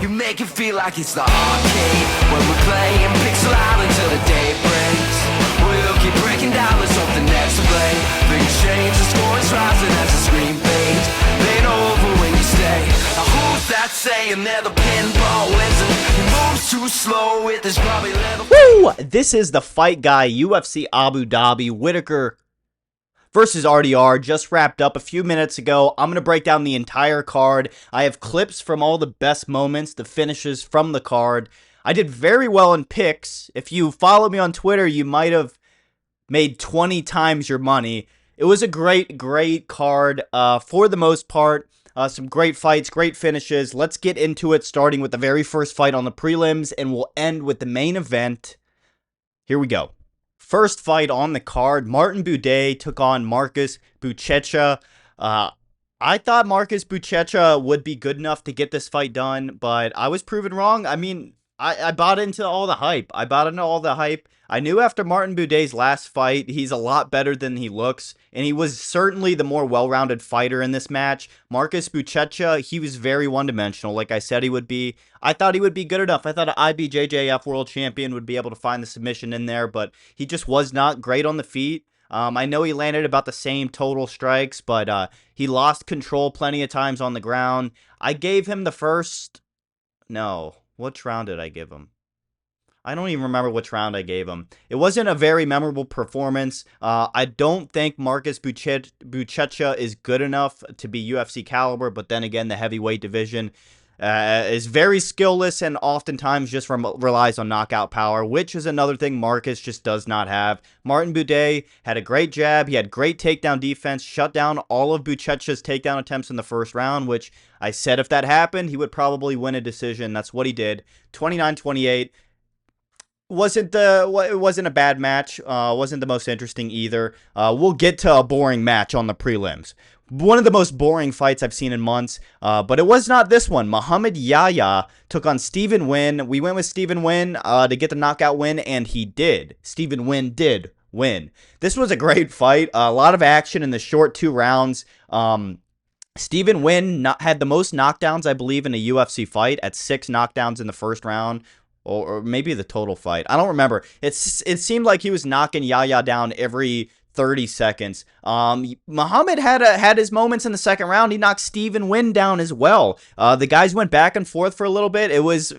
You make it feel like it's the arcade when we're playing pixel out until the day breaks. We'll keep breaking down, there's something next to play. Things change, the score is rising as the screen fades. They ain't over when you stay. Now who's that saying they're the pinball wizard? He moves too slow with his probably little... Woo! This is the fight guy, UFC Abu Dhabi, Whittaker versus RDR, just wrapped up a few minutes ago. I'm going to break down the entire card. I have clips from all the best moments, the finishes from the card. I did very well in picks. If you follow me on Twitter, you might have made 20 times your money. It was a great card for the most part. Some great fights, great finishes. Let's get into it, starting with the very first fight on the prelims, and we'll end with the main event. Here we go. First fight on the card, Martin Buday took on Marcus Buchecha. I thought Marcus Buchecha would be good enough to get this fight done, but I was proven wrong. I mean, I bought into all the hype. I knew after Martin Buday's last fight, he's a lot better than he looks, and he was certainly the more well-rounded fighter in this match. Marcus Buchecha, he was very one-dimensional, like I said he would be. I thought he would be good enough. I thought an IBJJF world champion would be able to find the submission in there, but he just was not great on the feet. I know he landed about the same total strikes, but he lost control plenty of times on the ground. I gave him the first... No. Which round did I give him? I don't even remember which round I gave him. It wasn't a very memorable performance. I don't think Marcus Buchecha is good enough to be UFC caliber, but then again, the heavyweight division is very skillless and oftentimes just relies on knockout power, which is another thing Marcus just does not have. Martin Buday had a great jab. He had great takedown defense, shut down all of Buchecha's takedown attempts in the first round, which I said if that happened, he would probably win a decision. That's what he did. 29-28. It wasn't a bad match. Wasn't the most interesting either. We'll get to a boring match on the prelims. One of the most boring fights I've seen in months, but it was not this one. Muhammad Yahya took on Stephen Nguyen. We went with Stephen Nguyen to get the knockout win, and he did. Stephen Nguyen did win. This was a great fight. A lot of action in the short 2 rounds. Stephen Nguyen had the most knockdowns, I believe, in a UFC fight at 6 knockdowns in the first round. Or maybe the total fight. I don't remember. It seemed like he was knocking Yahya down every 30 seconds. Mohammad had his moments in the second round. He knocked Stephen Nguyen down as well. The guys went back and forth for a little bit. It was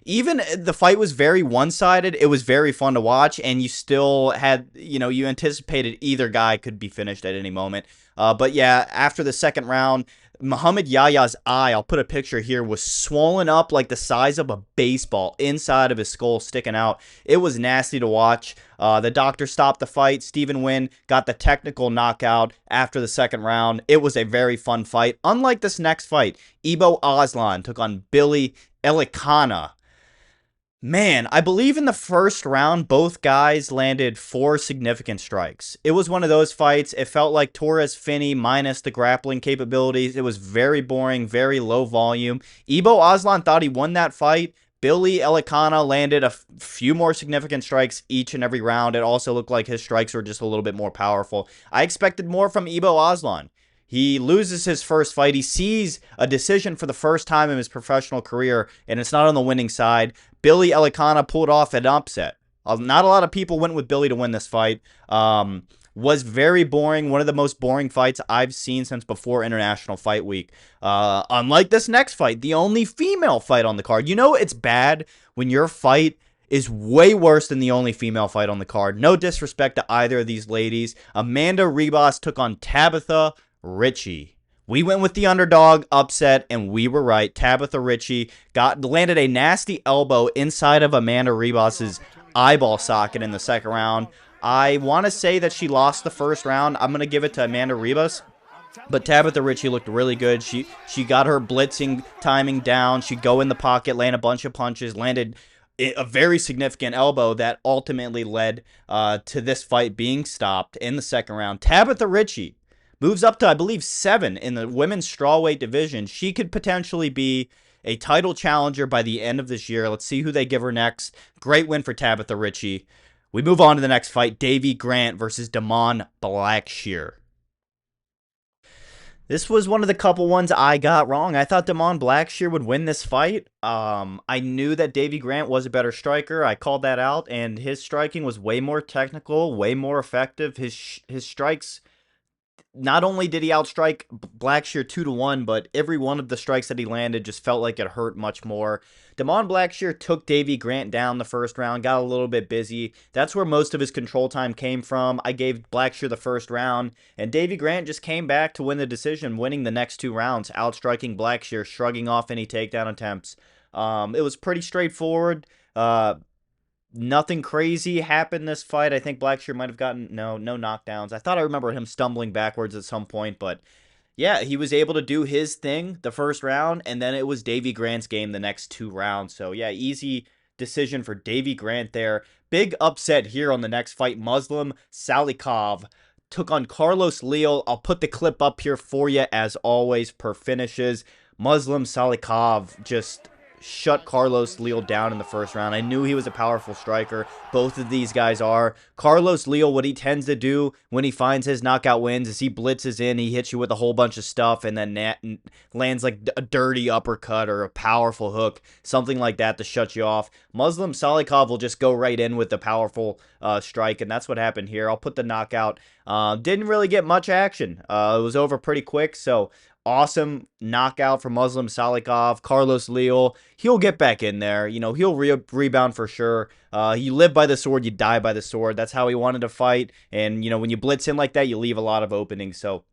even the fight was very one-sided. It was very fun to watch, and you still had, you anticipated either guy could be finished at any moment. But yeah, after the second round, Muhammad Yahya's eye, I'll put a picture here, was swollen up like the size of a baseball inside of his skull sticking out. It was nasty to watch. The doctor stopped the fight. Stephen Nguyen got the technical knockout after the second round. It was a very fun fight. Unlike this next fight, Aslan took on Billy Elekana. Man, I believe in the first round, both guys landed 4 significant strikes. It was one of those fights. It felt like Torres Finney minus the grappling capabilities. It was very boring, very low volume. Aslan thought he won that fight. Billy Elekana landed a few more significant strikes each and every round. It also looked like his strikes were just a little bit more powerful. I expected more from Aslan. He loses his first fight. He sees a decision for the first time in his professional career, and it's not on the winning side. Billy Elekana pulled off an upset. Not a lot of people went with Billy to win this fight. Was very boring. One of the most boring fights I've seen since before International Fight Week. Unlike this next fight, the only female fight on the card. You know it's bad when your fight is way worse than the only female fight on the card. No disrespect to either of these ladies. Amanda Ribas took on Tabatha Ricci. We went with the underdog upset, and we were right. Tabatha Ricci landed a nasty elbow inside of Amanda Ribas's eyeball socket in the second round. I want to say that she lost the first round. I'm going to give it to Amanda Ribas. But Tabatha Ricci looked really good. She got her blitzing timing down. She'd go in the pocket, land a bunch of punches, landed a very significant elbow that ultimately led to this fight being stopped in the second round. Tabatha Ricci moves up to, I believe, 7 in the women's strawweight division. She could potentially be a title challenger by the end of this year. Let's see who they give her next. Great win for Tabatha Ricci. We move on to the next fight, Davey Grant versus Damon Blackshear. This was one of the couple ones I got wrong. I thought Blackshear would win this fight. I knew that Davey Grant was a better striker. I called that out, and his striking was way more technical, way more effective. His strikes, not only did he outstrike Blackshear 2-1, but every one of the strikes that he landed just felt like it hurt much more. Blackshear took Davey Grant down the first round, got a little bit busy. That's where most of his control time came from. I gave Blackshear the first round, and Davey Grant just came back to win the decision, winning the next 2 rounds, outstriking Blackshear, shrugging off any takedown attempts. It was pretty straightforward. Nothing crazy happened this fight. I think Blackshear might have gotten no knockdowns. I thought I remember him stumbling backwards at some point, but yeah, he was able to do his thing the first round, and then it was Davey Grant's game the next 2 rounds. So yeah, easy decision for Davey Grant there. Big upset here on the next fight. Muslim Salikhov took on Carlos Leal. I'll put the clip up here for you as always per finishes. Muslim Salikhov just shut Carlos Leal down in the first round. I knew he was a powerful striker. Both of these guys are. Carlos Leal, what he tends to do when he finds his knockout wins is he blitzes in, he hits you with a whole bunch of stuff, and then lands like a dirty uppercut or a powerful hook, something like that to shut you off. Muslim Salikhov will just go right in with the powerful strike, and that's what happened here. I'll put the knockout. Didn't really get much action. It was over pretty quick, so awesome knockout for Muslim Salikhov. Carlos Leal, he'll get back in there. You know, he'll rebound for sure. You live by the sword, you die by the sword. That's how he wanted to fight. And, you know, when you blitz in like that, you leave a lot of openings. So,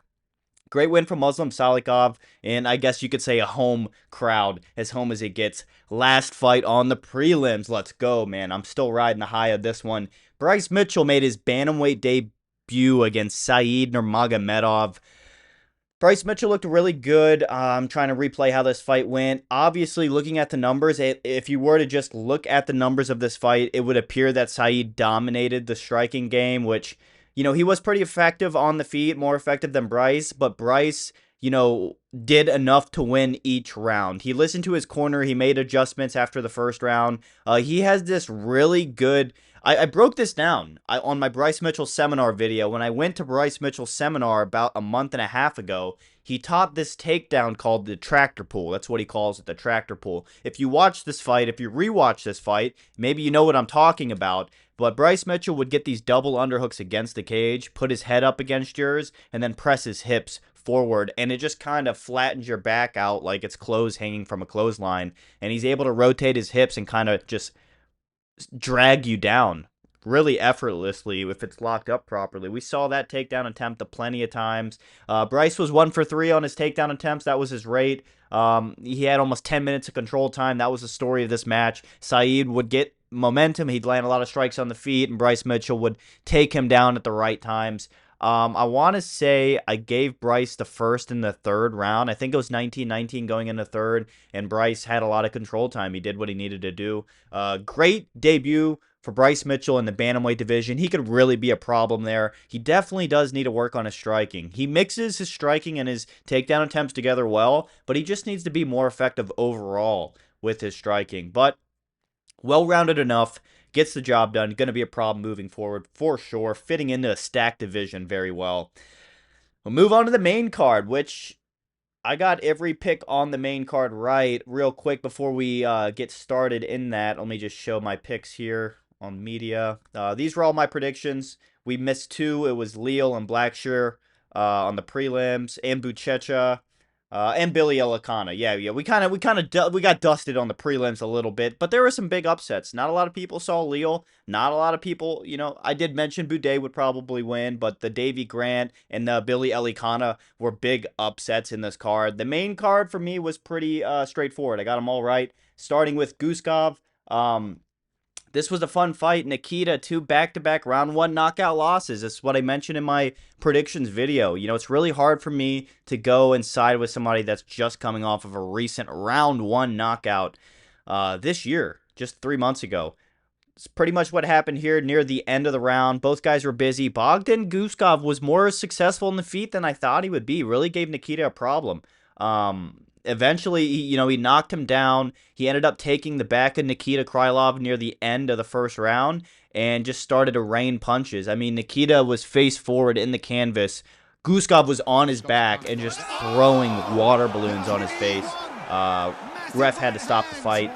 great win for Muslim Salikhov. And I guess you could say a home crowd, as home as it gets. Last fight on the prelims. Let's go, man. I'm still riding the high of this one. Bryce Mitchell made his bantamweight debut against Saeed Nurmagomedov. Bryce Mitchell looked really good. I'm trying to replay how this fight went. Obviously, looking at the numbers, if you were to just look at the numbers of this fight, it would appear that Saeed dominated the striking game, which, you know, he was pretty effective on the feet, more effective than Bryce, but Bryce, you know, did enough to win each round. He listened to his corner. He made adjustments after the first round. He has this really good... I broke this down on my Bryce Mitchell seminar video. When I went to Bryce Mitchell's seminar about a month and a half ago, he taught this takedown called the tractor pull. That's what he calls it, the tractor pull. If you watch this fight, if you rewatch this fight, maybe you know what I'm talking about. But Bryce Mitchell would get these double underhooks against the cage, put his head up against yours, and then press his hips forward, and it just kind of flattens your back out like it's clothes hanging from a clothesline. And he's able to rotate his hips and kind of just drag you down really effortlessly if it's locked up properly. We saw that takedown attempt plenty of times. Bryce was 1 for 3 on his takedown attempts. That was his rate. He had almost 10 minutes of control time. That was the story of this match. Saeed would get momentum. He'd land a lot of strikes on the feet, and Bryce Mitchell would take him down at the right times. I want to say I gave Bryce the first and the third round. I think it was 19-19 going into third, and Bryce had a lot of control time. He did what he needed to do. Great debut for Bryce Mitchell in the bantamweight division. He could really be a problem there. He definitely does need to work on his striking. He mixes his striking and his takedown attempts together well, but he just needs to be more effective overall with his striking. But well-rounded enough. Gets the job done. Going to be a problem moving forward for sure. Fitting into a stacked division very well. We'll move on to the main card, which I got every pick on the main card right. Real quick before we get started in that, let me just show my picks here on media. These were all my predictions. We missed 2. It was Leal and Blackshear on the prelims, and Buchecha. And Billy Elekana. Yeah. We got dusted on the prelims a little bit, but there were some big upsets. Not a lot of people saw Leal. Not a lot of people, you know, I did mention Buday would probably win, but the Davey Grant and the Billy Elekana were big upsets in this card. The main card for me was pretty straightforward. I got them all right. Starting with Guskov. This was a fun fight. Nikita, 2 back-to-back round 1 knockout losses. That's what I mentioned in my predictions video. You know, it's really hard for me to go and side with somebody that's just coming off of a recent round 1 knockout this year, just 3 months ago. It's pretty much what happened here near the end of the round. Both guys were busy. Bogdan Guskov was more successful in the feet than I thought he would be. Really gave Nikita a problem. Eventually, he knocked him down. He ended up taking the back of Nikita Krylov near the end of the first round and just started to rain punches. I mean, Nikita was face forward in the canvas, Guskov was on his back and just throwing water balloons on his face. Ref had to stop the fight.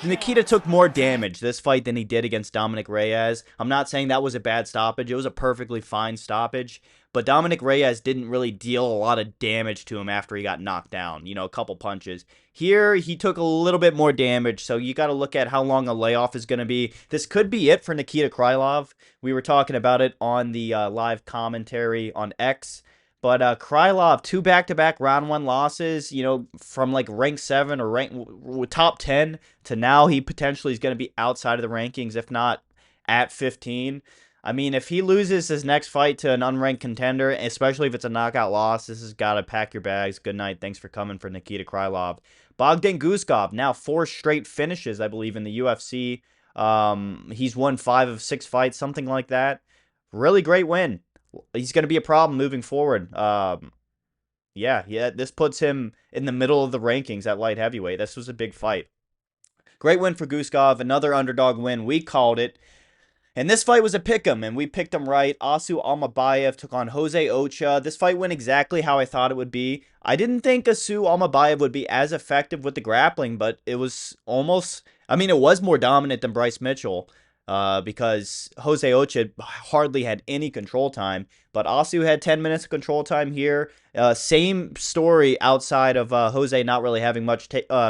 Nikita took more damage this fight than he did against Dominic Reyes. I'm not saying that was a bad stoppage. It was a perfectly fine stoppage. But Dominic Reyes didn't really deal a lot of damage to him after he got knocked down. A couple punches. Here, he took a little bit more damage, so you got to look at how long a layoff is going to be. This could be it for Nikita Krylov. We were talking about it on the live commentary on X. But Krylov, 2 back-to-back round 1 losses, from like rank 7 or top 10 to now he potentially is going to be outside of the rankings, if not at 15. I mean, if he loses his next fight to an unranked contender, especially if it's a knockout loss, this has got to pack your bags. Good night. Thanks for coming for Nikita Krylov. Bogdan Guskov, now 4 straight finishes, I believe, in the UFC. He's won 5 of 6 fights, something like that. Really great win. He's going to be a problem moving forward. Yeah, this puts him in the middle of the rankings at light heavyweight. This was a big fight. Great win for Guskov. Another underdog win. We called it. And this fight was a pick'em, and we picked him right. Almabayev took on Jose Ochoa. This fight went exactly how I thought it would be. I didn't think Almabayev would be as effective with the grappling, but it was almost... it was more dominant than Bryce Mitchell. Because Jose Ochoa hardly had any control time, but Asu had 10 minutes of control time here. Same story outside of Jose not really having much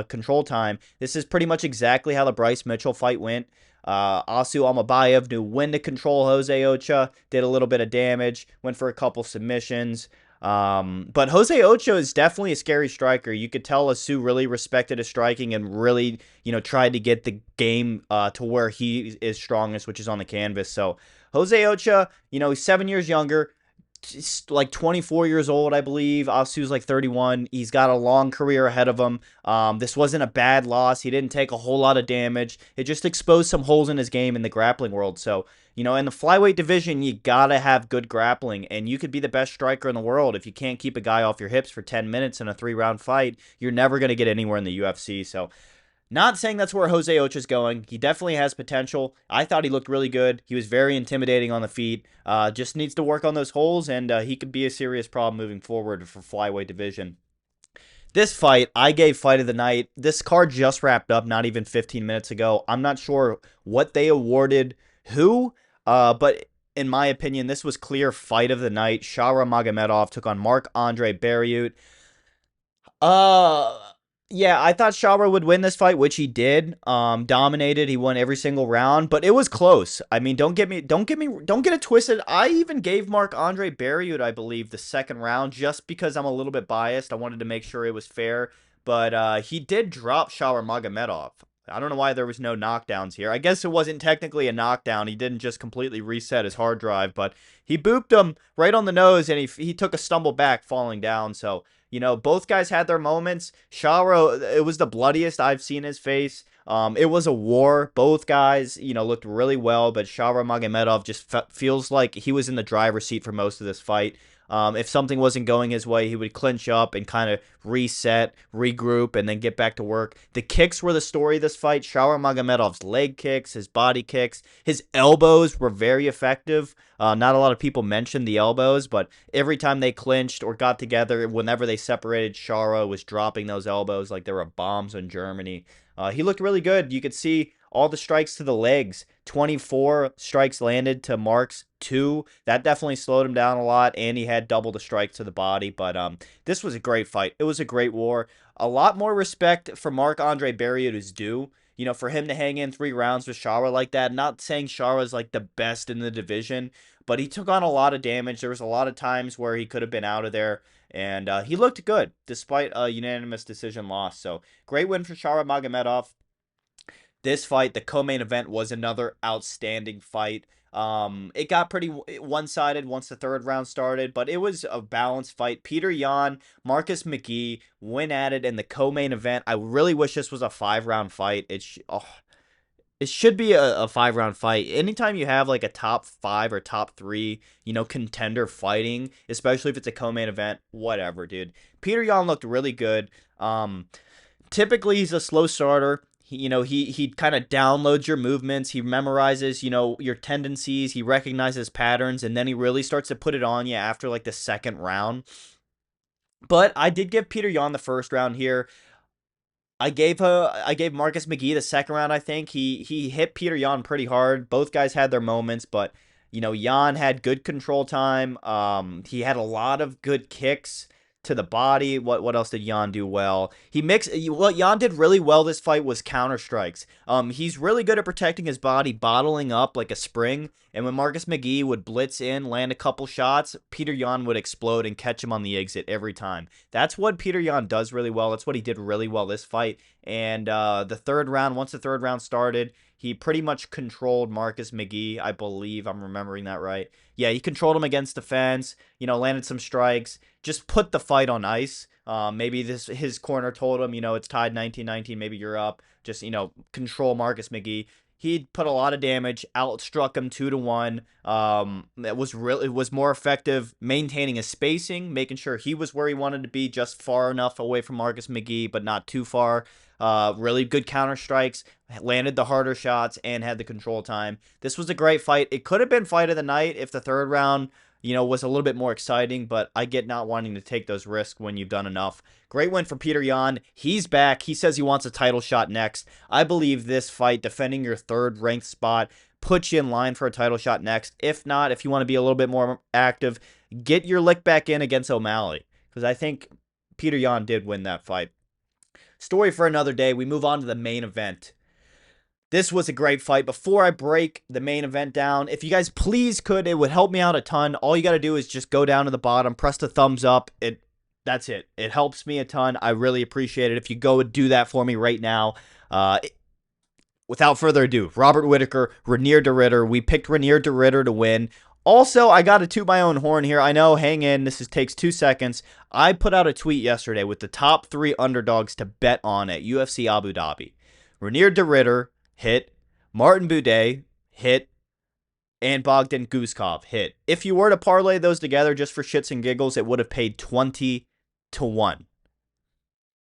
control time. This is pretty much exactly how the Bryce Mitchell fight went. Asu Almabayev knew when to control Jose Ochoa, did a little bit of damage, went for a couple submissions. But Jose Ochoa is definitely a scary striker. You could tell Asu really respected his striking and really, tried to get the game to where he is strongest, which is on the canvas. So Jose Ochoa, he's 7 years younger, like 24 years old, I believe. Asu's like 31. He's got a long career ahead of him. This wasn't a bad loss. He didn't take a whole lot of damage. It just exposed some holes in his game in the grappling world. So, in the flyweight division, you gotta have good grappling, and you could be the best striker in the world. If you can't keep a guy off your hips for 10 minutes in a 3-round fight, you're never going to get anywhere in the UFC. So, not saying that's where Jose Ochoa's going. He definitely has potential. I thought he looked really good. He was very intimidating on the feet. Just needs to work on those holes, and he could be a serious problem moving forward for flyweight division. This fight, I gave fight of the night. This card just wrapped up not even 15 minutes ago. I'm not sure what they awarded who, but in my opinion, this was clear fight of the night. Shara Magomedov took on Marc-Andre Barriault. Yeah, I thought Shara would win this fight, which he did. Dominated. He won every single round, but it was close. Don't get it twisted. I even gave Marc-Andre Barriault, I believe, the second round just because I'm a little bit biased. I wanted to make sure it was fair, but he did drop Shara Magomedov. I don't know why there was no knockdowns here. I guess it wasn't technically a knockdown. He didn't just completely reset his hard drive, but he booped him right on the nose, and he took a stumble back falling down, so... both guys had their moments. Shara, it was the bloodiest I've seen his face. It was a war. Both guys, looked really well, but Shara Magomedov just feels like he was in the driver's seat for most of this fight. If something wasn't going his way, he would clinch up and kind of reset, regroup, and then get back to work. The kicks were the story of this fight. Shara Magomedov's leg kicks, his body kicks, his elbows were very effective. Not a lot of people mentioned the elbows, but every time they clinched or got together, whenever they separated, Shara was dropping those elbows like there were bombs in Germany. He looked really good. You could see all the strikes to the legs. 24 strikes landed to Mark's 2. That definitely slowed him down a lot, and he had double the strikes to the body. But this was a great fight. It was a great war. A lot more respect for Marc-Andre Barriault is due. For him to hang in 3 rounds with Shara like that. Not saying Shara's like the best in the division, but he took on a lot of damage. There was a lot of times where he could have been out of there, and he looked good despite a unanimous decision loss. So great win for Shara Magomedov. This fight, the co-main event, was another outstanding fight. It got pretty one-sided once the third round started, but it was a balanced fight. Petr Yan, Marcus McGhee went at it in the co-main event. I really wish this was a 5-round fight. It should be a 5-round fight. Anytime you have like a top 5 or top 3, contender fighting, especially if it's a co-main event, whatever, dude. Petr Yan looked really good. Typically, he's a slow starter. He kind of downloads your movements. He memorizes, your tendencies. He recognizes patterns, and then he really starts to put it on you after like the second round. But I did give Petr Yan the first round here. I gave Marcus McGhee the second round. I think he hit Petr Yan pretty hard. Both guys had their moments, but Yan had good control time. He had a lot of good kicks to the body. What else did Yan do well? What Yan did really well this fight was counter strikes. He's really good at protecting his body, bottling up like a spring. And when Marcus McGhee would blitz in, land a couple shots, Petr Yan would explode and catch him on the exit every time. That's what Petr Yan does really well. That's what he did really well this fight. And once the third round started, he pretty much controlled Marcus McGhee. I believe I'm remembering that right. Yeah, he controlled him against the fence, landed some strikes, just put the fight on ice. Maybe his corner told him, it's tied 19-19, maybe you're up. Just, control Marcus McGhee. He put a lot of damage, outstruck him 2-1. It was more effective maintaining his spacing, making sure he was where he wanted to be, just far enough away from Marcus McGhee, but not too far. Really good counter strikes, landed the harder shots, and had the control time. This was a great fight. It could have been fight of the night if the third round, was a little bit more exciting, but I get not wanting to take those risks when you've done enough. Great win for Petr Yan. He's back. He says he wants a title shot next. I believe this fight, defending your third ranked spot, puts you in line for a title shot next. If not, if you want to be a little bit more active, get your lick back in against O'Malley, because I think Petr Yan did win that fight. Story for another day. We move on to the main event. This was a great fight. Before I break the main event down, if you guys please could, it would help me out a ton. All you got to do is just go down to the bottom, press the thumbs up. That's it. It helps me a ton. I really appreciate it if you go and do that for me right now. Without further ado, Robert Whittaker, Reinier de Ridder. We picked Reinier de Ridder to win. Also, I got to toot my own horn here. I know, hang in. Takes 2 seconds. I put out a tweet yesterday with the top 3 underdogs to bet on at UFC Abu Dhabi. Reinier de Ridder hit, Martin Buday hit, and Bogdan Guskov hit. If you were to parlay those together just for shits and giggles, it would have paid 20-1.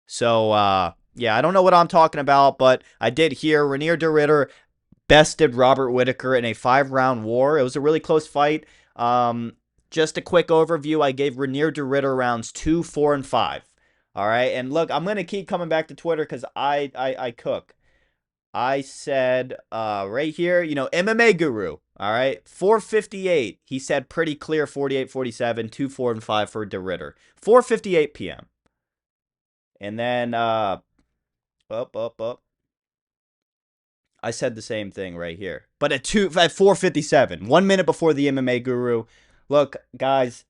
So, yeah, I don't know what I'm talking about, but I did hear Reinier de Ridder bested Robert Whittaker in a 5-round war. It was a really close fight. Just a quick overview. I gave Reinier de Ridder rounds 2, 4, and 5. All right, and look, I'm going to keep coming back to Twitter because I cook. I said right here, MMA Guru, all right, 4:58. He said pretty clear 48-47, 2, 4, and 5 for de Ridder. 4:58 p.m. And then, up. I said the same thing right here. But at 4:57, 1 minute before the MMA Guru. Look, guys,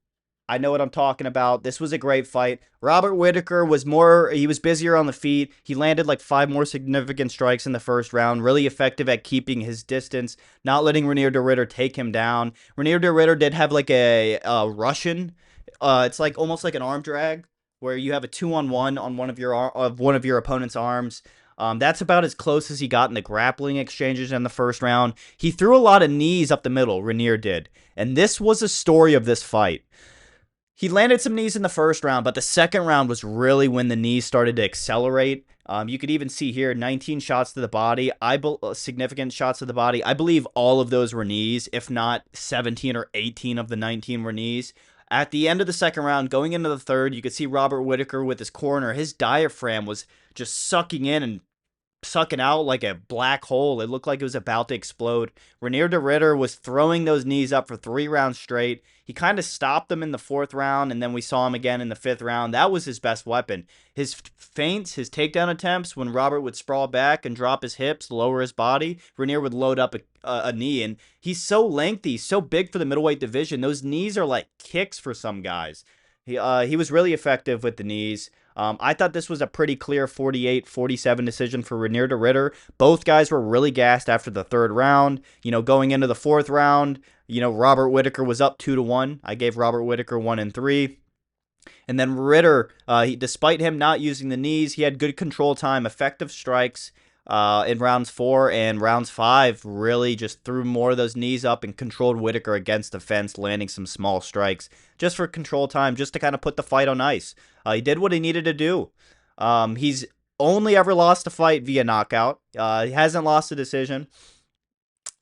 I know what I'm talking about. This was a great fight. Robert Whittaker was busier on the feet. He landed like 5 more significant strikes in the first round. Really effective at keeping his distance, not letting Reinier de Ridder take him down. Reinier de Ridder did have like a Russian. It's like almost like an arm drag where you have a 2-on-1 on one of your opponent's arms. That's about as close as he got in the grappling exchanges in the first round. He threw a lot of knees up the middle, Reinier did. And this was a story of this fight. He landed some knees in the first round, but the second round was really when the knees started to accelerate. You could even see here 19 shots to the body, significant shots to the body. I believe all of those were knees, if not 17 or 18 of the 19 were knees. At the end of the second round, going into the third, you could see Robert Whittaker with his corner. His diaphragm was just sucking in and sucking out like a black hole. It looked like it was about to explode. Reinier de Ridder was throwing those knees up for 3 rounds straight. He kind of stopped them in the 4th round, and then we saw him again in the 5th round. That was his best weapon. His feints, his takedown attempts, when Robert would sprawl back and drop his hips, lower his body, Reinier would load up a knee. And he's so lengthy, so big for the middleweight division. Those knees are like kicks for some guys. He was really effective with the knees. I thought this was a pretty clear 48-47 decision for Reinier de Ridder. Both guys were really gassed after the 3rd round. Going into the 4th round, Robert Whittaker was up 2-1. I gave Robert Whittaker 1 and 3. And then Ridder, despite him not using the knees, he had good control time, effective strikes in rounds 4 and rounds 5. Really just threw more of those knees up and controlled Whittaker against the fence, landing some small strikes just for control time, just to kind of put the fight on ice. He did what he needed to do. He's only ever lost a fight via knockout. He hasn't lost a decision.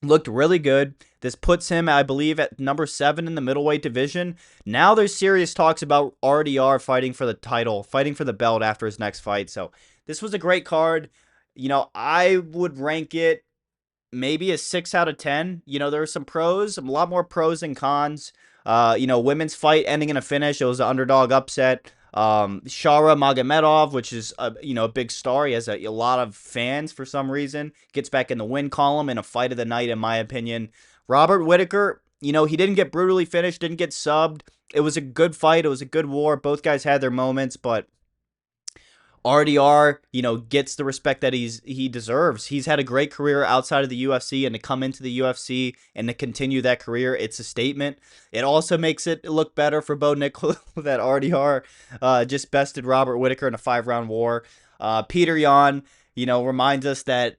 Looked really good. This puts him, I believe, at number 7 in the middleweight division. Now there's serious talks about RDR fighting for the title, fighting for the belt after his next fight. So this was a great card. I would rank it maybe a 6 out of 10. There are some pros, a lot more pros than cons. Women's fight ending in a finish. It was an underdog upset. Shara Magomedov, which is a big star. He has a lot of fans for some reason. Gets back in the win column in a fight of the night, in my opinion. Robert Whittaker, he didn't get brutally finished, didn't get subbed. It was a good fight. It was a good war. Both guys had their moments, but RDR, gets the respect that he deserves. He's had a great career outside of the UFC, and to come into the UFC and to continue that career, it's a statement. It also makes it look better for Bo Nickal that RDR just bested Robert Whittaker in a 5-round war. Petr Yan, reminds us that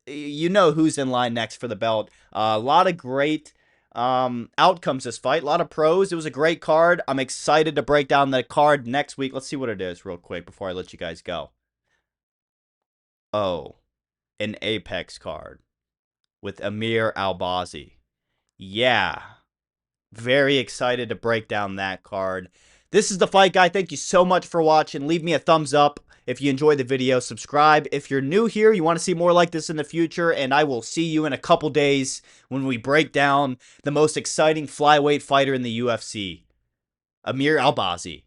who's in line next for the belt. A lot of great outcomes this fight. A lot of pros. It was a great card. I'm excited to break down the card next week. Let's see what it is real quick before I let you guys go. Oh, an Apex card with Amir Albazi. Yeah. Very excited to break down that card. This is The Fight Guy. Thank you so much for watching. Leave me a thumbs up if you enjoyed the video. Subscribe if you're new here. You want to see more like this in the future. And I will see you in a couple days when we break down the most exciting flyweight fighter in the UFC, Amir Albazi.